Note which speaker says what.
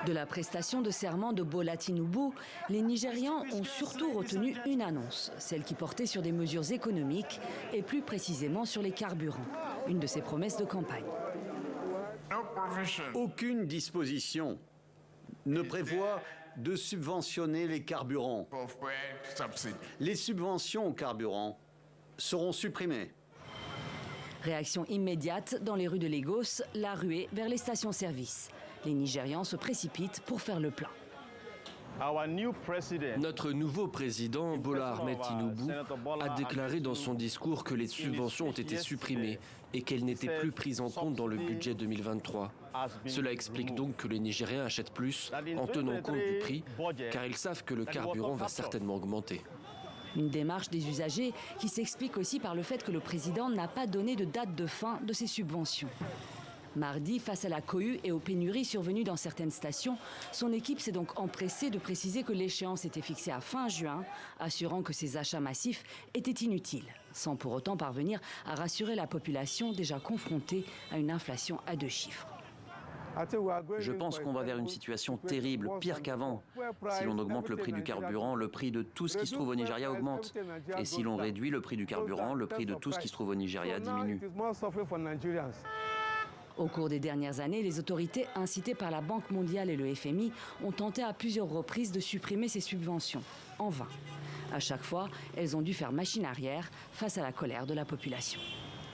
Speaker 1: De la prestation de serment de Bola Tinubu, les Nigérians ont surtout retenu une annonce, celle qui portait sur des mesures économiques et plus précisément sur les carburants, une de ses promesses de campagne.
Speaker 2: Aucune disposition ne prévoit de subventionner les carburants. Les subventions aux carburants seront supprimées.
Speaker 1: Réaction immédiate dans les rues de Lagos, la ruée vers les stations-service. Les Nigérians se précipitent pour faire le plein.
Speaker 3: Notre nouveau président, Bola Ahmed Tinubu, a déclaré dans son discours que les subventions ont été supprimées et qu'elles n'étaient plus prises en compte dans le budget 2023. Cela explique donc que les Nigériens achètent plus en tenant compte du prix, car ils savent que le carburant va certainement augmenter.
Speaker 1: Une démarche des usagers qui s'explique aussi par le fait que le président n'a pas donné de date de fin de ces subventions. Mardi, face à la cohue et aux pénuries survenues dans certaines stations, son équipe s'est donc empressée de préciser que l'échéance était fixée à fin juin, assurant que ces achats massifs étaient inutiles, sans pour autant parvenir à rassurer la population déjà confrontée à une inflation à 2 chiffres.
Speaker 4: Je pense qu'on va vers une situation terrible, pire qu'avant. Si l'on augmente le prix du carburant, le prix de tout ce qui se trouve au Nigeria augmente. Et si l'on réduit le prix du carburant, le prix de tout ce qui se trouve au Nigeria diminue.
Speaker 1: Au cours des dernières années, les autorités incitées par la Banque mondiale et le FMI ont tenté à plusieurs reprises de supprimer ces subventions, en vain. À chaque fois, elles ont dû faire machine arrière face à la colère de la population.